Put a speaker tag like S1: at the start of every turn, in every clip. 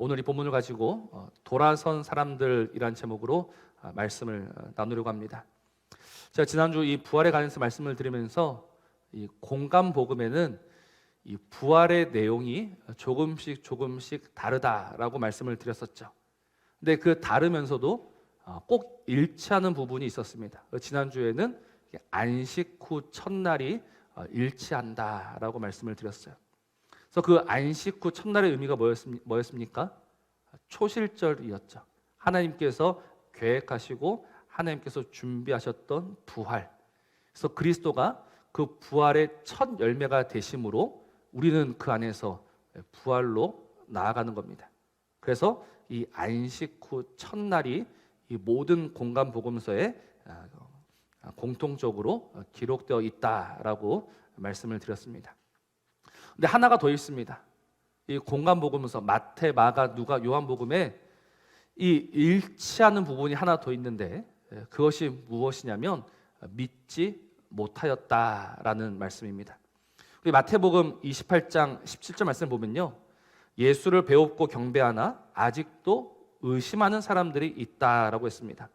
S1: 오늘 이 본문을 가지고 돌아선 사람들이란 제목으로 말씀을 나누려고 합니다. 제가 지난주 이 부활에 관해서 말씀을 드리면서 이 공감 복음에는 이 부활의 내용이 조금씩 다르다라고 말씀을 드렸었죠. 근데 그 다르면서도 꼭 일치하는 부분이 있었습니다. 지난주에는 안식 후 첫날이 일치한다라고 말씀을 드렸어요. 그래서 그 안식 후 첫날의 의미가 뭐였습니까? 초실절이었죠. 하나님께서 계획하시고 하나님께서 준비하셨던 부활. 그래서 그리스도가 그 부활의 첫 열매가 되심으로 우리는 그 안에서 부활로 나아가는 겁니다. 그래서 이 안식 후 첫날이 이 모든 공간 복음서에 공통적으로 기록되어 있다라고 말씀을 드렸습니다. 근데 하나가 더 있습니다. 이 공간 복음서 마태, 마가, 누가, 요한 복음에 이 일치하는 부분이 하나 더 있는데 그것이 무엇이냐면 믿지 못하였다라는 말씀입니다. 우리 마태복음 28장 17절 말씀을 보면요, 예수를 배웁고 경배하나 아직도 의심하는 사람들이 있다라고 했습니다.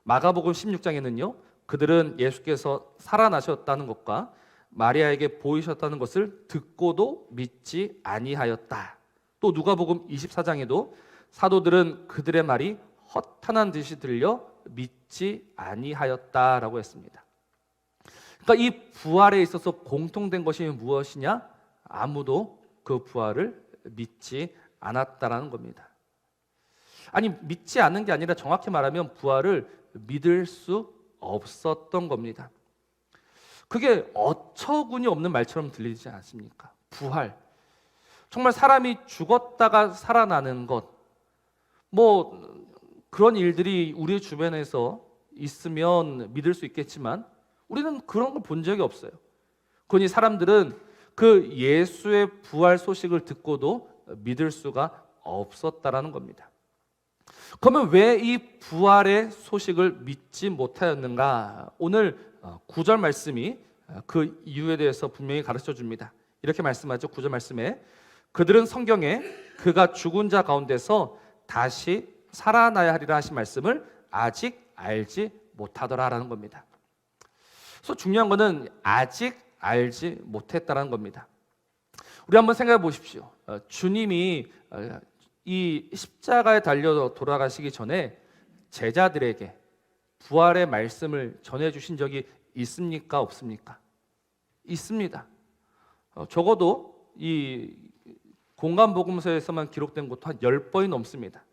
S1: 마가복음 16장에는요, 그들은 예수께서 살아나셨다는 것과 마리아에게 보이셨다는 것을 듣고도 믿지 아니하였다. 또 누가복음 24장에도 사도들은 그들의 말이 허탄한 듯이 들려 믿지 아니하였다라고 했습니다. 그러니까 이 부활에 있어서 공통된 것이 무엇이냐? 아무도 그 부활을 믿지 않았다라는 겁니다. 아니, 믿지 않는 게 아니라 정확히 말하면 부활을 믿을 수 없었던 겁니다. 그게 어처구니 없는 말처럼 들리지 않습니까? 부활. 정말 사람이 죽었다가 살아나는 것, 뭐 그런 일들이 우리 주변에서 있으면 믿을 수 있겠지만 우리는 그런 걸 본 적이 없어요. 그러니 사람들은 그 예수의 부활 소식을 듣고도 믿을 수가 없었다라는 겁니다. 그러면 왜 이 부활의 소식을 믿지 못하였는가? 오늘 9절 말씀이 그 이유에 대해서 분명히 가르쳐 줍니다. 이렇게 말씀하죠. 9절 말씀에 그들은 성경에 그가 죽은 자 가운데서 다시 살아나야 하리라 하신 말씀을 아직 알지 못하더라라는 겁니다. 그래서 중요한 것은 아직 알지 못했다라는 겁니다. 우리 한번 생각해 보십시오. 주님이 이 십자가에 달려 돌아가시기 전에 제자들에게 부활의 말씀을 전해주신 적이 있습니까? 없습니까? 있습니다. 적어도 이 공간복음서에서만 기록된 것도 한 10번이 넘습니다.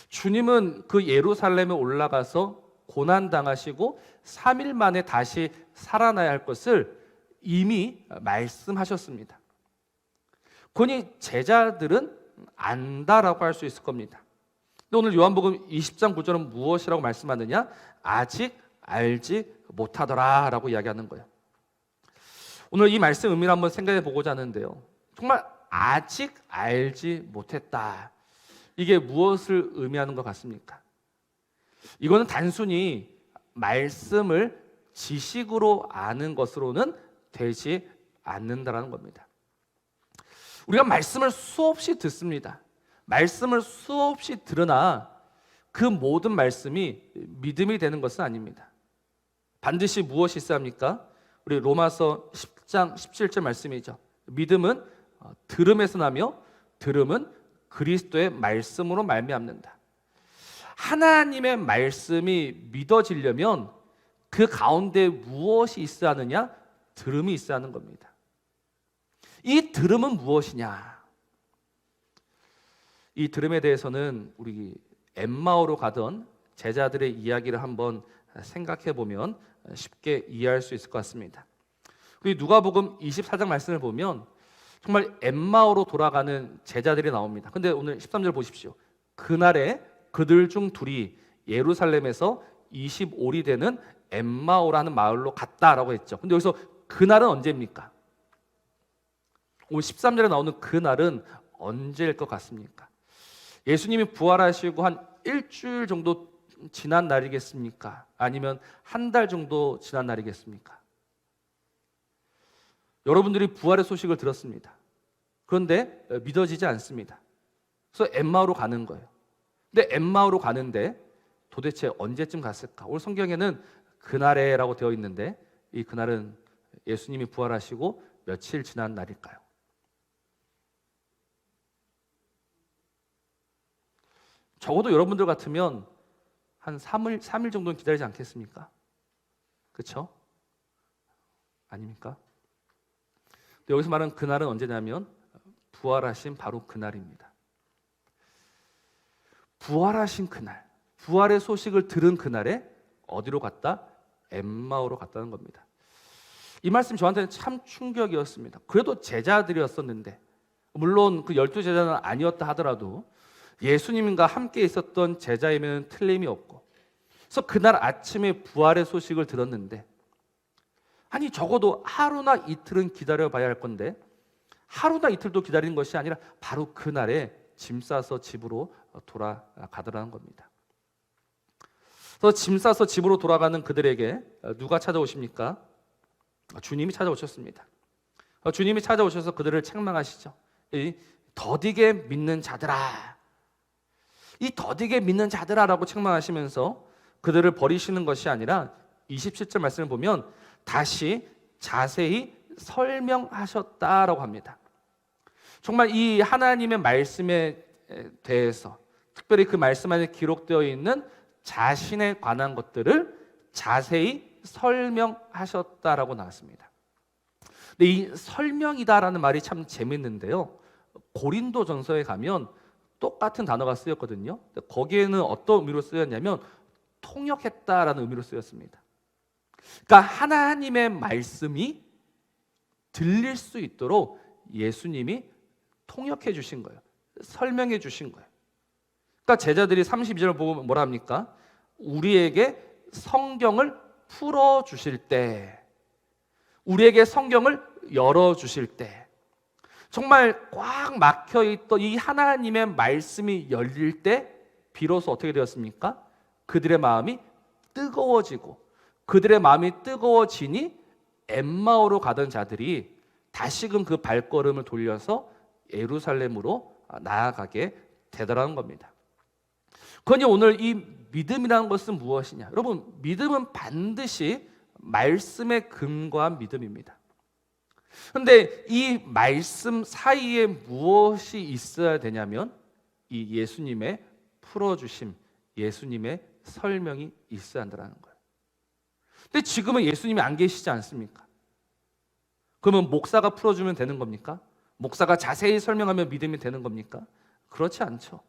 S1: 주님은 그 예루살렘에 올라가서 고난당하시고 3일 만에 다시 살아나야 할 것을 이미 말씀하셨습니다. 그러니 제자들은 안다라고 할 수 있을 겁니다. 근데 오늘 요한복음 20장 9절은 무엇이라고 말씀하느냐? 아직 알지 못하더라라고 이야기하는 거예요. 오늘 이 말씀 의미를 한번 생각해 보고자 하는데요, 정말 아직 알지 못했다, 이게 무엇을 의미하는 것 같습니까? 이거는 단순히 말씀을 지식으로 아는 것으로는 되지 않는다라는 겁니다. 우리가 말씀을 수없이 듣습니다. 말씀을 수없이 들으나 그 모든 말씀이 믿음이 되는 것은 아닙니다. 반드시 무엇이 있어야 합니까? 우리 로마서 10장 17절 말씀이죠. 믿음은 들음에서 나며 들음은 그리스도의 말씀으로 말미암는다. 하나님의 말씀이 믿어지려면 그 가운데 무엇이 있어야 하느냐? 들음이 있어야 하는 겁니다. 이 들음은 무엇이냐? 이 들음에 대해서는 우리 엠마오로 가던 제자들의 이야기를 한번 생각해 보면 쉽게 이해할 수 있을 것 같습니다. 우리 누가복음 24장 말씀을 보면 정말 엠마오로 돌아가는 제자들이 나옵니다. 근데 오늘 13절 보십시오. 그날에 그들 중 둘이 예루살렘에서 25리 되는 엠마오라는 마을로 갔다라고 했죠. 근데 여기서 그날은 언제입니까? 오늘 13절에 나오는 그날은 언제일 것 같습니까? 예수님이 부활하시고 한 일주일 정도 지난 날이겠습니까? 아니면 한 달 정도 지난 날이겠습니까? 여러분들이 부활의 소식을 들었습니다. 그런데 믿어지지 않습니다. 그래서 엠마오로 가는 거예요. 근데 엠마오로 가는데 도대체 언제쯤 갔을까? 오늘 성경에는 그날에라고 되어 있는데 이 그날은 예수님이 부활하시고 며칠 지난 날일까요? 적어도 여러분들 같으면 한 3일 정도는 기다리지 않겠습니까? 그렇죠? 아닙니까? 근데 여기서 말하는 그날은 언제냐면 부활하신 바로 그날입니다. 부활하신 그날, 부활의 소식을 들은 그날에 어디로 갔다? 엠마오로 갔다는 겁니다. 이 말씀 저한테는 참 충격이었습니다. 그래도 제자들이었었는데, 물론 그 12제자는 아니었다 하더라도 예수님과 함께 있었던 제자이면 틀림이 없고, 그래서 그날 아침에 부활의 소식을 들었는데, 아니 적어도 하루나 이틀은 기다려봐야 할 건데 하루나 이틀도 기다리는 것이 아니라 바로 그날에 짐 싸서 집으로 돌아가더라는 겁니다. 그래서 짐 싸서 집으로 돌아가는 그들에게 누가 찾아오십니까? 주님이 찾아오셨습니다. 주님이 찾아오셔서 그들을 책망하시죠. 이 더디게 믿는 자들아, 이 더디게 믿는 자들아라고 책망하시면서 그들을 버리시는 것이 아니라 27절 말씀을 보면 다시 자세히 설명하셨다라고 합니다. 정말 이 하나님의 말씀에 대해서, 특별히 그 말씀 안에 기록되어 있는 자신에 관한 것들을 자세히 설명하셨다라고 나왔습니다. 근데 이 설명이다라는 말이 참 재밌는데요. 고린도전서에 가면 똑같은 단어가 쓰였거든요. 거기에는 어떤 의미로 쓰였냐면 통역했다라는 의미로 쓰였습니다. 그러니까 하나님의 말씀이 들릴 수 있도록 예수님이 통역해 주신 거예요. 설명해 주신 거예요. 그러니까 제자들이 32절을 보고 뭐라 합니까? 우리에게 성경을 풀어 주실 때, 우리에게 성경을 열어 주실 때, 정말 꽉 막혀 있던 이 하나님의 말씀이 열릴 때 비로소 어떻게 되었습니까? 그들의 마음이 뜨거워지고, 그들의 마음이 뜨거워지니 엠마오로 가던 자들이 다시금 그 발걸음을 돌려서 예루살렘으로 나아가게 되더라는 겁니다. 그러니 오늘 이 믿음이라는 것은 무엇이냐? 여러분, 믿음은 반드시 말씀에 근거한 믿음입니다. 그런데 이 말씀 사이에 무엇이 있어야 되냐면 이 예수님의 풀어주심, 예수님의 설명이 있어야 한다는 거예요. 근데 지금은 예수님이 안 계시지 않습니까? 그러면 목사가 풀어주면 되는 겁니까? 목사가 자세히 설명하면 믿음이 되는 겁니까? 그렇지 않죠.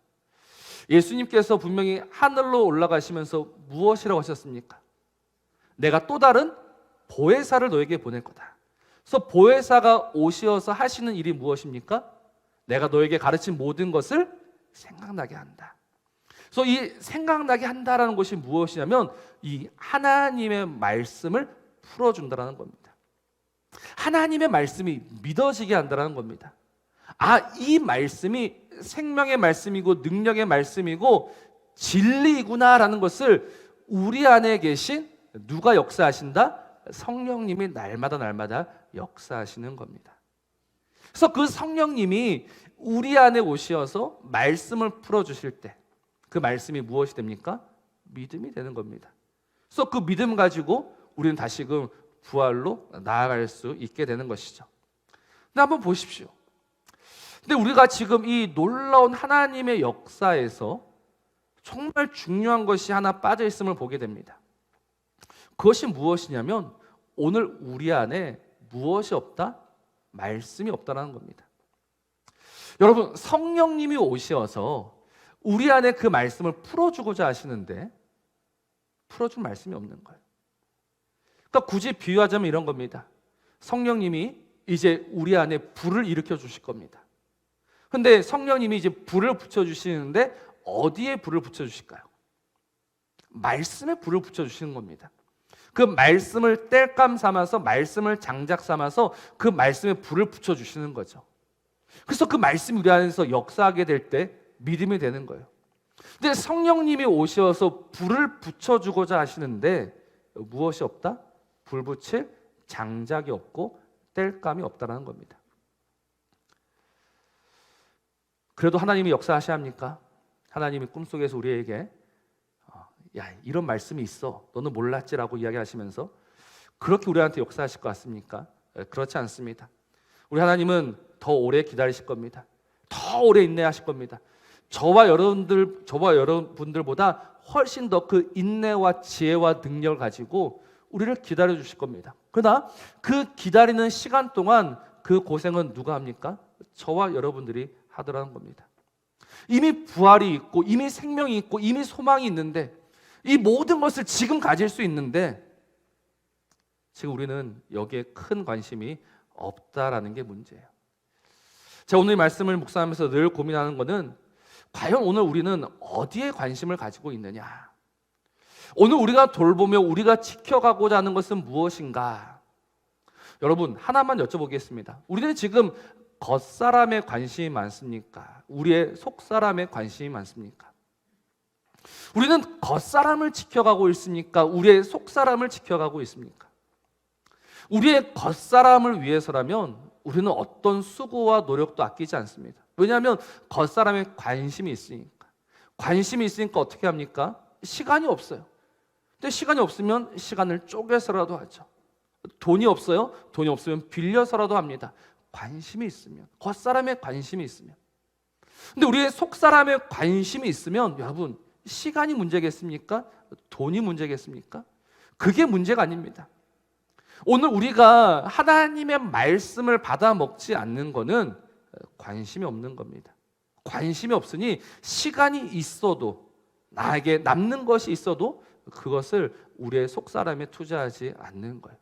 S1: 예수님께서 분명히 하늘로 올라가시면서 무엇이라고 하셨습니까? 내가 또 다른 보혜사를 너에게 보낼 거다. 그래서 보혜사가 오시어서 하시는 일이 무엇입니까? 내가 너에게 가르친 모든 것을 생각나게 한다. 그래서 이 생각나게 한다라는 것이 무엇이냐면 이 하나님의 말씀을 풀어준다라는 겁니다. 하나님의 말씀이 믿어지게 한다라는 겁니다. 이 말씀이 생명의 말씀이고 능력의 말씀이고 진리이구나라는 것을 우리 안에 계신 누가 역사하신다? 성령님이 날마다 역사하시는 겁니다. 그래서 그 성령님이 우리 안에 오셔서 말씀을 풀어주실 때 그 말씀이 무엇이 됩니까? 믿음이 되는 겁니다. 그래서 그 믿음 가지고 우리는 다시금 부활로 나아갈 수 있게 되는 것이죠. 근데 한번 보십시오. 근데 우리가 지금 이 놀라운 하나님의 역사에서 정말 중요한 것이 하나 빠져 있음을 보게 됩니다. 그것이 무엇이냐면 오늘 우리 안에 무엇이 없다? 말씀이 없다는 겁니다. 여러분, 성령님이 오셔서 우리 안에 그 말씀을 풀어주고자 하시는데 풀어줄 말씀이 없는 거예요. 그러니까 굳이 비유하자면 이런 겁니다. 성령님이 이제 우리 안에 불을 일으켜 주실 겁니다. 근데 성령님이 이제 불을 붙여주시는데 어디에 불을 붙여주실까요? 말씀에 불을 붙여주시는 겁니다. 그 말씀을 땔감 삼아서, 말씀을 장작 삼아서 그 말씀에 불을 붙여주시는 거죠. 그래서 그 말씀이 우리 안에서 역사하게 될 때 믿음이 되는 거예요. 근데 성령님이 오셔서 불을 붙여주고자 하시는데 무엇이 없다? 불 붙일 장작이 없고 땔감이 없다는 겁니다. 그래도 하나님이 역사하셔야 합니까? 하나님이 꿈속에서 우리에게 야, 이런 말씀이 있어, 너는 몰랐지라고 이야기하시면서 그렇게 우리한테 역사하실 것 같습니까? 그렇지 않습니다. 우리 하나님은 더 오래 기다리실 겁니다. 더 오래 인내하실 겁니다. 저와 여러분들보다 훨씬 더 그 인내와 지혜와 능력을 가지고 우리를 기다려 주실 겁니다. 그러나 그 기다리는 시간 동안 그 고생은 누가 합니까? 저와 여러분들이 하더라는 겁니다. 이미 부활이 있고 이미 생명이 있고 이미 소망이 있는데, 이 모든 것을 지금 가질 수 있는데 지금 우리는 여기에 큰 관심이 없다라는 게 문제예요. 제가 오늘 이 말씀을 묵상하면서 늘 고민하는 것은 과연 오늘 우리는 어디에 관심을 가지고 있느냐? 오늘 우리가 돌보며 우리가 지켜가고자 하는 것은 무엇인가? 여러분, 하나만 여쭤보겠습니다. 우리는 지금 겉사람에 관심이 많습니까? 우리의 속사람에 관심이 많습니까? 우리는 겉사람을 지켜가고 있습니까? 우리의 속사람을 지켜가고 있습니까? 우리의 겉사람을 위해서라면 우리는 어떤 수고와 노력도 아끼지 않습니다. 왜냐하면 겉사람에 관심이 있으니까. 관심이 있으니까 어떻게 합니까? 시간이 없어요. 근데 시간이 없으면 시간을 쪼개서라도 하죠. 돈이 없어요? 돈이 없으면 빌려서라도 합니다. 관심이 있으면, 겉사람에 관심이 있으면. 근데 우리의 속사람에 관심이 있으면 여러분, 시간이 문제겠습니까? 돈이 문제겠습니까? 그게 문제가 아닙니다. 오늘 우리가 하나님의 말씀을 받아 먹지 않는 것은 관심이 없는 겁니다. 관심이 없으니 시간이 있어도, 나에게 남는 것이 있어도 그것을 우리의 속사람에 투자하지 않는 거예요.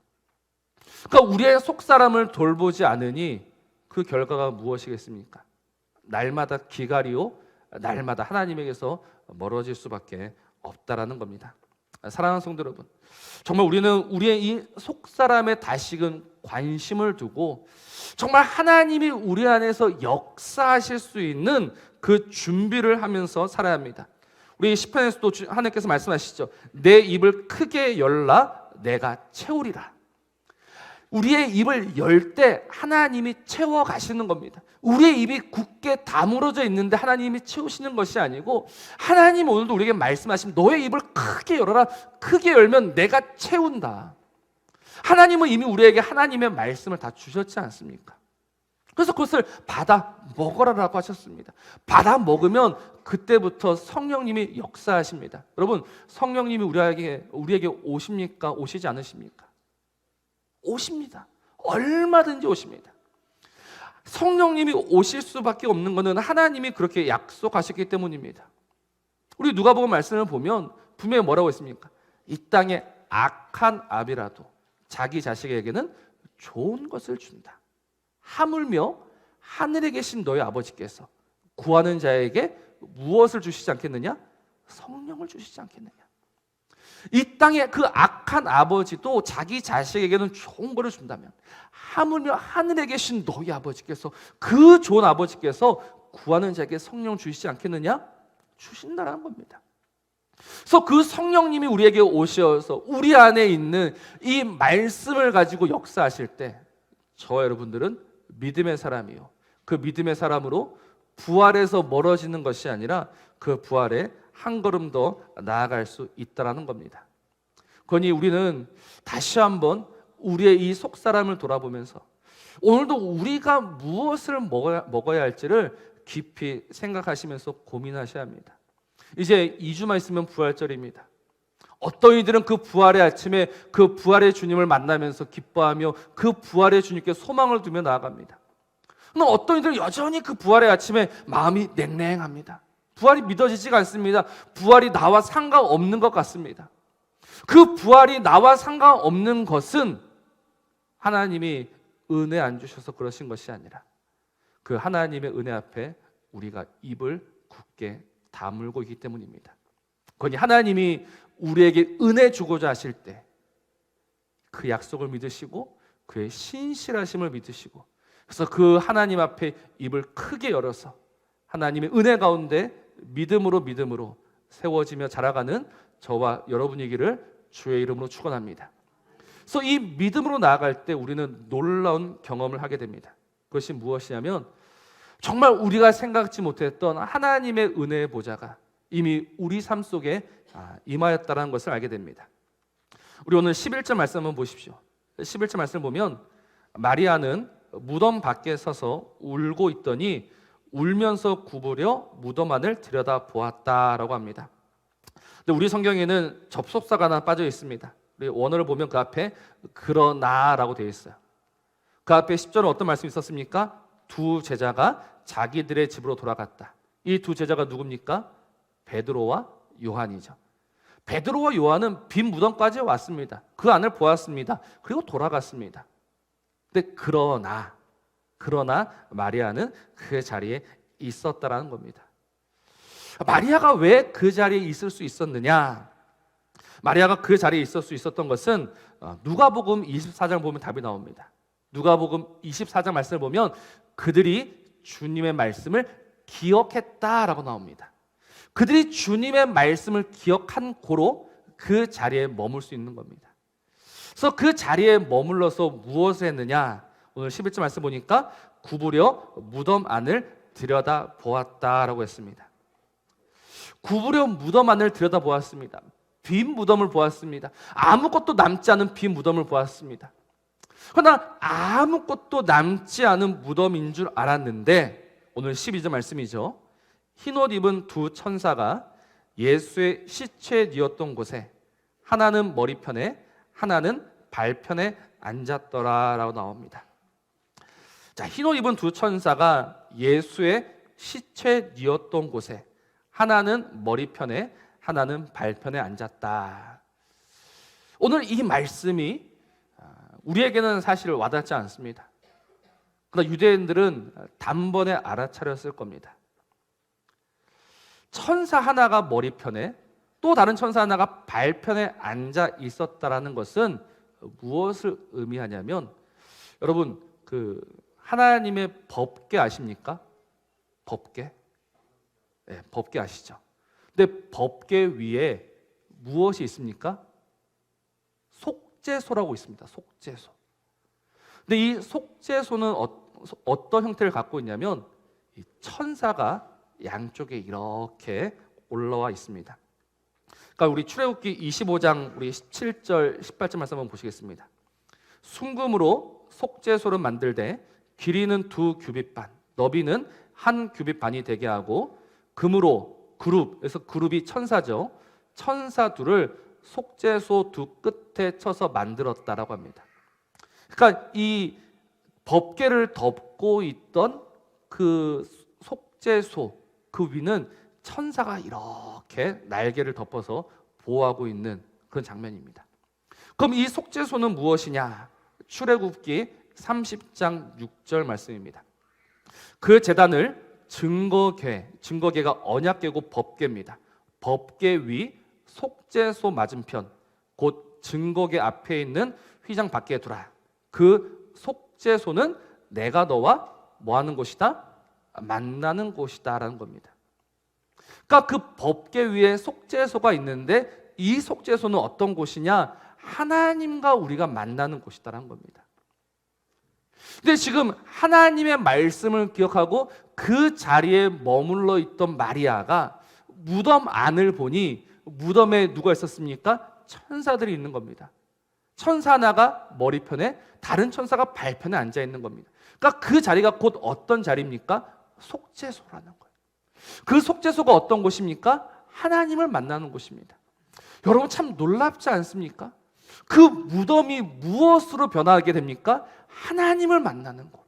S1: 그러니까 우리의 속사람을 돌보지 않으니 그 결과가 무엇이겠습니까? 날마다 기갈이요, 날마다 하나님에게서 멀어질 수밖에 없다라는 겁니다. 사랑하는 성도 여러분, 정말 우리는 우리의 이 속사람에 다시금 관심을 두고 정말 하나님이 우리 안에서 역사하실 수 있는 그 준비를 하면서 살아야 합니다. 우리 시편에서도 하나님께서 말씀하시죠. 내 입을 크게 열라 내가 채우리라. 우리의 입을 열 때 하나님이 채워 가시는 겁니다. 우리의 입이 굳게 다물어져 있는데 하나님이 채우시는 것이 아니고, 하나님 오늘도 우리에게 말씀하시면 너의 입을 크게 열어라. 크게 열면 내가 채운다. 하나님은 이미 우리에게 하나님의 말씀을 다 주셨지 않습니까? 그래서 그것을 받아 먹어라라고 하셨습니다. 받아 먹으면 그때부터 성령님이 역사하십니다. 여러분, 성령님이 우리에게 오십니까? 오시지 않으십니까? 오십니다. 얼마든지 오십니다. 성령님이 오실 수밖에 없는 것은 하나님이 그렇게 약속하셨기 때문입니다. 우리 누가복음 말씀을 보면 분명히 뭐라고 했습니까? 이 땅에 악한 아비라도 자기 자식에게는 좋은 것을 준다. 하물며 하늘에 계신 너희 아버지께서 구하는 자에게 무엇을 주시지 않겠느냐? 성령을 주시지 않겠느냐? 이 땅에 그 악한 아버지도 자기 자식에게는 좋은 것을 준다면 하물며 하늘에 계신 너희 아버지께서, 그 좋은 아버지께서 구하는 자에게 성령 주시지 않겠느냐? 주신다라는 겁니다. 그래서 그 성령님이 우리에게 오셔서 우리 안에 있는 이 말씀을 가지고 역사하실 때 저와 여러분들은 믿음의 사람이요, 그 믿음의 사람으로 부활에서 멀어지는 것이 아니라 그 부활에 한 걸음 더 나아갈 수 있다라는 겁니다. 그러니 우리는 다시 한번 우리의 이 속사람을 돌아보면서 오늘도 우리가 무엇을 먹어야 할지를 깊이 생각하시면서 고민하셔야 합니다. 이제 2주만 있으면 부활절입니다. 어떤 이들은 그 부활의 아침에 그 부활의 주님을 만나면서 기뻐하며 그 부활의 주님께 소망을 두며 나아갑니다. 그러나 어떤 이들은 여전히 그 부활의 아침에 마음이 냉랭합니다. 부활이 믿어지지가 않습니다. 부활이 나와 상관없는 것 같습니다. 그 부활이 나와 상관없는 것은 하나님이 은혜 안 주셔서 그러신 것이 아니라 그 하나님의 은혜 앞에 우리가 입을 굳게 다물고 있기 때문입니다. 그러니 하나님이 우리에게 은혜 주고자 하실 때 그 약속을 믿으시고 그의 신실하심을 믿으시고, 그래서 그 하나님 앞에 입을 크게 열어서 하나님의 은혜 가운데 믿음으로 세워지며 자라가는 저와 여러분이기를 주의 이름으로 축원합니다. 그래서 이 믿음으로 나아갈 때 우리는 놀라운 경험을 하게 됩니다. 그것이 무엇이냐면 정말 우리가 생각지 못했던 하나님의 은혜의 보좌가 이미 우리 삶 속에 임하였다는 것을 알게 됩니다. 우리 오늘 11절 말씀 한번 보십시오. 11절 말씀을 보면 마리아는 무덤 밖에 서서 울고 있더니 울면서 구부려 무덤 안을 들여다 보았다라고 합니다. 근데 우리 성경에는 접속사가 하나 빠져 있습니다. 우리 원어를 보면 그 앞에 그러나라고 되어 있어요. 그 앞에 10절은 어떤 말씀이 있었습니까? 두 제자가 자기들의 집으로 돌아갔다. 이 두 제자가 누굽니까? 베드로와 요한이죠. 베드로와 요한은 빈 무덤까지 왔습니다. 그 안을 보았습니다. 그리고 돌아갔습니다. 근데 그러나 마리아는 그 자리에 있었다라는 겁니다. 마리아가 왜 그 자리에 있을 수 있었느냐? 마리아가 그 자리에 있을 수 있었던 것은 누가복음 24장 보면 답이 나옵니다. 누가복음 24장 말씀을 보면 그들이 주님의 말씀을 기억했다라고 나옵니다. 그들이 주님의 말씀을 기억한 고로 그 자리에 머물 수 있는 겁니다. 그래서 그 자리에 머물러서 무엇을 했느냐? 오늘 11절 말씀 보니까 구부려 무덤 안을 들여다 보았다라고 했습니다. 구부려 무덤 안을 들여다 보았습니다. 빈 무덤을 보았습니다. 아무것도 남지 않은 빈 무덤을 보았습니다. 그러나 아무것도 남지 않은 무덤인 줄 알았는데 오늘 12절 말씀이죠. 흰옷 입은 두 천사가 예수의 시체에 뉘었던 곳에 하나는 머리편에 하나는 발편에 앉았더라라고 나옵니다. 자, 흰옷 입은 두 천사가 예수의 시체에 뉘었던 곳에 하나는 머리편에 하나는 발편에 앉았다. 오늘 이 말씀이 우리에게는 사실 와닿지 않습니다. 그러나 유대인들은 단번에 알아차렸을 겁니다. 천사 하나가 머리편에 또 다른 천사 하나가 발편에 앉아 있었다라는 것은 무엇을 의미하냐면 여러분 그 하나님의 법궤 아십니까? 법궤? 네, 법궤 아시죠? 근데 법궤 위에 무엇이 있습니까? 속죄소라고 있습니다. 속죄소. 근데 이 속죄소는 어떤 형태를 갖고 있냐면 이 천사가 양쪽에 이렇게 올라와 있습니다. 그러니까 우리 출애굽기 25장 우리 17절 18절 말씀 한번 보시겠습니다. 순금으로 속죄소를 만들되 길이는 2규빗 반, 너비는 1규빗 반이 되게 하고 금으로 그래서 그룹이 천사죠. 천사 둘을 속죄소 두 끝에 쳐서 만들었다라고 합니다. 그러니까 이 법궤를 덮고 있던 그 속죄소 그 위는 천사가 이렇게 날개를 덮어서 보호하고 있는 그런 장면입니다. 그럼 이 속죄소는 무엇이냐? 출애굽기 30장 6절 말씀입니다. 그 제단을 증거궤가 언약궤고 법궤입니다. 법궤 위 속죄소 맞은편 곧 증거궤 앞에 있는 휘장 밖에 두라. 그 속죄소는 내가 너와 뭐하는 곳이다? 만나는 곳이다 라는 겁니다. 그러니까 그 법궤 위에 속죄소가 있는데 이 속죄소는 어떤 곳이냐? 하나님과 우리가 만나는 곳이다라는 겁니다. 근데 지금 하나님의 말씀을 기억하고 그 자리에 머물러 있던 마리아가 무덤 안을 보니 무덤에 누가 있었습니까? 천사들이 있는 겁니다. 천사 하나가 머리편에 다른 천사가 발편에 앉아 있는 겁니다. 그러니까 그 자리가 곧 어떤 자리입니까? 속죄소라는 거예요. 그 속죄소가 어떤 곳입니까? 하나님을 만나는 곳입니다. 여러분 참 놀랍지 않습니까? 그 무덤이 무엇으로 변화하게 됩니까? 하나님을 만나는 곳.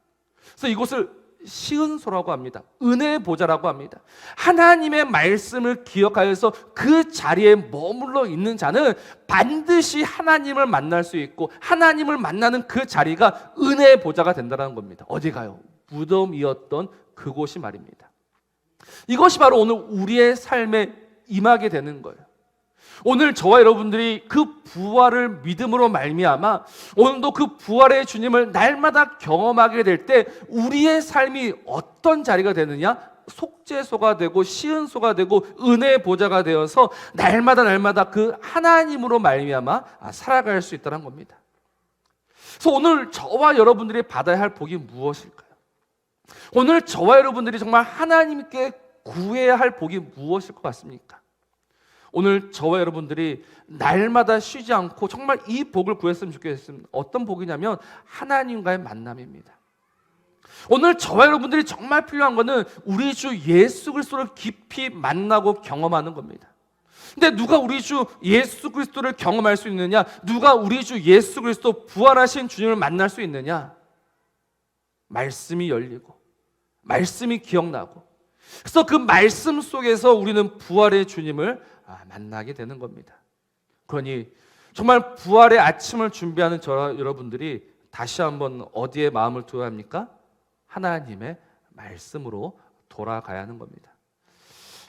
S1: 그래서 이곳을 시은소라고 합니다. 은혜의 보좌라고 합니다. 하나님의 말씀을 기억하여서 그 자리에 머물러 있는 자는 반드시 하나님을 만날 수 있고 하나님을 만나는 그 자리가 은혜의 보좌가 된다는 겁니다. 어디 가요? 무덤이었던 그곳이 말입니다. 이것이 바로 오늘 우리의 삶에 임하게 되는 거예요. 오늘 저와 여러분들이 그 부활을 믿음으로 말미암아 오늘도 그 부활의 주님을 날마다 경험하게 될 때 우리의 삶이 어떤 자리가 되느냐? 속죄소가 되고 시은소가 되고 은혜의 보좌가 되어서 날마다 그 하나님으로 말미암아 살아갈 수 있다는 겁니다. 그래서 오늘 저와 여러분들이 받아야 할 복이 무엇일까요? 오늘 저와 여러분들이 정말 하나님께 구해야 할 복이 무엇일 것 같습니까? 오늘 저와 여러분들이 날마다 쉬지 않고 정말 이 복을 구했으면 좋겠습니다. 어떤 복이냐면 하나님과의 만남입니다. 오늘 저와 여러분들이 정말 필요한 것은 우리 주 예수 그리스도를 깊이 만나고 경험하는 겁니다. 근데 누가 우리 주 예수 그리스도를 경험할 수 있느냐? 누가 우리 주 예수 그리스도 부활하신 주님을 만날 수 있느냐? 말씀이 열리고 말씀이 기억나고, 그래서 그 말씀 속에서 우리는 부활의 주님을 만나게 되는 겁니다. 그러니 정말 부활의 아침을 준비하는 저와 여러분들이 다시 한번 어디에 마음을 두어야 합니까? 하나님의 말씀으로 돌아가야 하는 겁니다.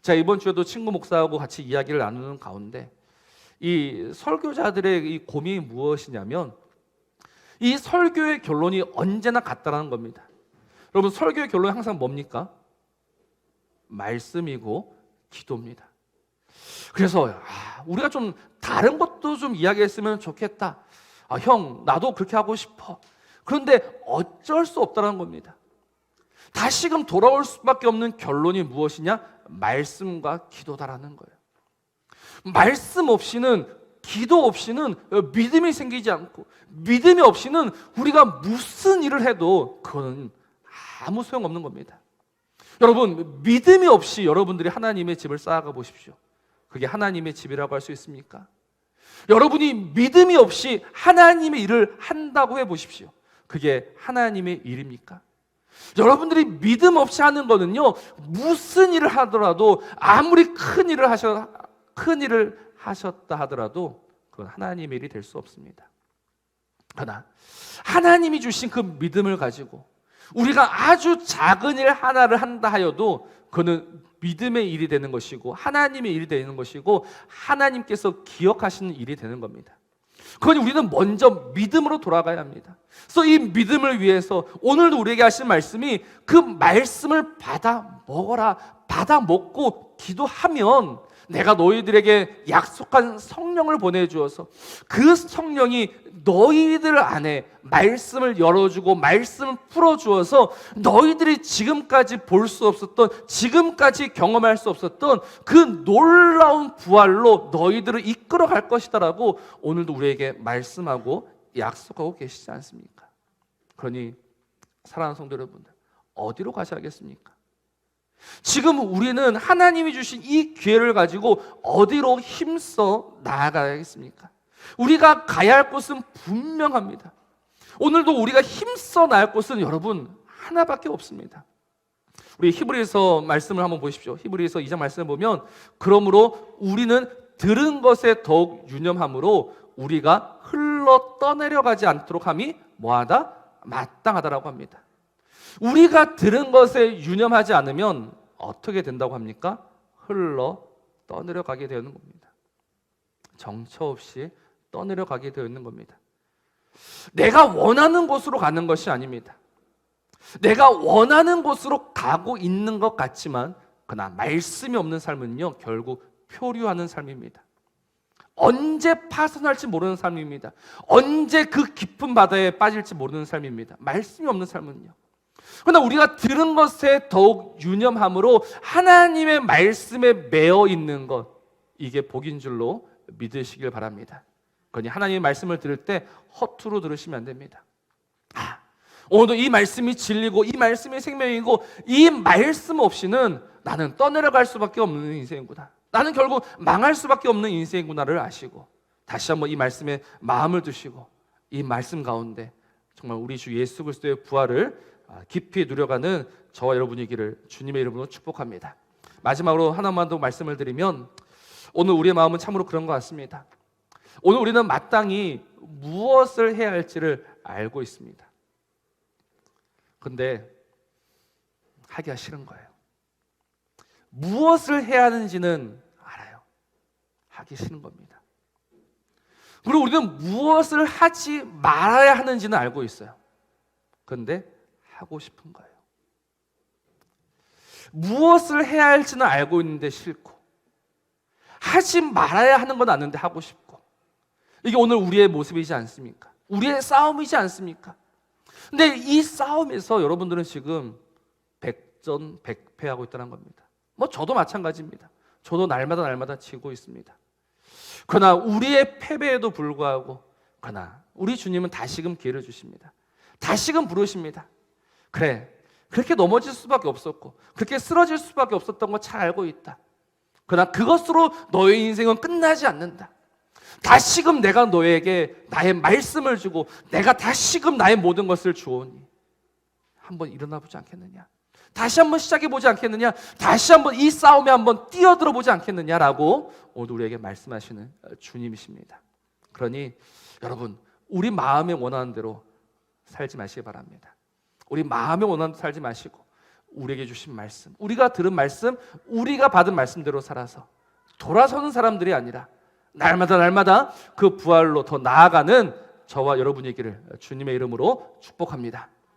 S1: 자, 이번 주에도 친구 목사하고 같이 이야기를 나누는 가운데 이 설교자들의 이 고민이 무엇이냐면, 이 설교의 결론이 언제나 같다라는 겁니다. 여러분, 설교의 결론이 항상 뭡니까? 말씀이고 기도입니다. 그래서 우리가 좀 다른 것도 좀 이야기했으면 좋겠다. 형, 나도 그렇게 하고 싶어. 그런데 어쩔 수 없다는 겁니다. 다시금 돌아올 수밖에 없는 결론이 무엇이냐? 말씀과 기도다라는 거예요. 말씀 없이는, 기도 없이는 믿음이 생기지 않고, 믿음이 없이는 우리가 무슨 일을 해도 그거는 아무 소용없는 겁니다. 여러분, 믿음이 없이 여러분들이 하나님의 집을 쌓아가 보십시오. 그게 하나님의 집이라고 할 수 있습니까? 여러분이 믿음이 없이 하나님의 일을 한다고 해보십시오. 그게 하나님의 일입니까? 여러분들이 믿음 없이 하는 거는요, 무슨 일을 하더라도, 아무리 큰 일을 하셨다 하더라도 그건 하나님의 일이 될 수 없습니다. 그러나 하나님이 주신 그 믿음을 가지고 우리가 아주 작은 일 하나를 한다 하여도 그는 믿음의 일이 되는 것이고 하나님의 일이 되는 것이고 하나님께서 기억하시는 일이 되는 겁니다. 그러니 우리는 먼저 믿음으로 돌아가야 합니다. 그래서 이 믿음을 위해서 오늘도 우리에게 하신 말씀이, 그 말씀을 받아 먹어라, 받아 먹고 기도하면 내가 너희들에게 약속한 성령을 보내주어서 그 성령이 너희들 안에 말씀을 열어주고 말씀을 풀어주어서 너희들이 지금까지 볼 수 없었던, 지금까지 경험할 수 없었던 그 놀라운 부활로 너희들을 이끌어갈 것이다라고 오늘도 우리에게 말씀하고 약속하고 계시지 않습니까? 그러니 사랑하는 성도 여러분들, 어디로 가셔야겠습니까? 지금 우리는 하나님이 주신 이 기회를 가지고 어디로 힘써 나아가야겠습니까? 우리가 가야 할 곳은 분명합니다. 오늘도 우리가 힘써 나갈 곳은 여러분 하나밖에 없습니다. 우리 히브리서 말씀을 한번 보십시오. 히브리서 2장 말씀을 보면, 그러므로 우리는 들은 것에 더욱 유념함으로 우리가 흘러 떠내려가지 않도록 함이 뭐하다? 마땅하다라고 합니다. 우리가 들은 것에 유념하지 않으면 어떻게 된다고 합니까? 흘러 떠내려가게 되는 겁니다. 정처 없이 떠내려가게 되는 겁니다. 내가 원하는 곳으로 가는 것이 아닙니다. 내가 원하는 곳으로 가고 있는 것 같지만 그러나 말씀이 없는 삶은요, 결국 표류하는 삶입니다. 언제 파손할지 모르는 삶입니다. 언제 그 깊은 바다에 빠질지 모르는 삶입니다. 말씀이 없는 삶은요. 그러나 우리가 들은 것에 더욱 유념함으로 하나님의 말씀에 매어 있는 것, 이게 복인 줄로 믿으시길 바랍니다. 그러니 하나님의 말씀을 들을 때 허투루 들으시면 안 됩니다. 오늘도 이 말씀이 진리고 이 말씀이 생명이고 이 말씀 없이는 나는 떠내려갈 수밖에 없는 인생이구나, 나는 결국 망할 수밖에 없는 인생이구나를 아시고 다시 한번 이 말씀에 마음을 두시고 이 말씀 가운데 정말 우리 주 예수 그리스도의 부활을 깊이 누려가는 저와 여러분이기를 주님의 이름으로 축복합니다. 마지막으로 하나만 더 말씀을 드리면, 오늘 우리의 마음은 참으로 그런 것 같습니다. 오늘 우리는 마땅히 무엇을 해야 할지를 알고 있습니다. 근데 하기가 싫은 거예요. 무엇을 해야 하는지는 알아요. 하기 싫은 겁니다. 그리고 우리는 무엇을 하지 말아야 하는지는 알고 있어요. 그런데 하고 싶은 거예요. 무엇을 해야 할지는 알고 있는데 싫고, 하지 말아야 하는 건 아는데 하고 싶고, 이게 오늘 우리의 모습이지 않습니까? 우리의 싸움이지 않습니까? 근데 이 싸움에서 여러분들은 지금 역전백패하고 있다는 겁니다. 뭐 저도 마찬가지입니다. 저도 날마다 지고 있습니다. 그러나 우리의 패배에도 불구하고 그러나 우리 주님은 다시금 기회를 주십니다. 다시금 부르십니다. 그래, 그렇게 넘어질 수밖에 없었고 그렇게 쓰러질 수밖에 없었던 거 잘 알고 있다. 그러나 그것으로 너의 인생은 끝나지 않는다. 다시금 내가 너에게 나의 말씀을 주고 내가 다시금 나의 모든 것을 주오니 한번 일어나 보지 않겠느냐? 다시 한번 시작해 보지 않겠느냐? 다시 한번 이 싸움에 한번 뛰어들어 보지 않겠느냐라고 오늘 우리에게 말씀하시는 주님이십니다. 그러니 여러분, 우리 마음에 원하는 대로 살지 마시기 바랍니다. 우리 마음에 원하는 대로 살지 마시고 우리에게 주신 말씀, 우리가 들은 말씀, 우리가 받은 말씀대로 살아서 돌아서는 사람들이 아니라 날마다 그 부활로 더 나아가는 저와 여러분이기를 주님의 이름으로 축복합니다.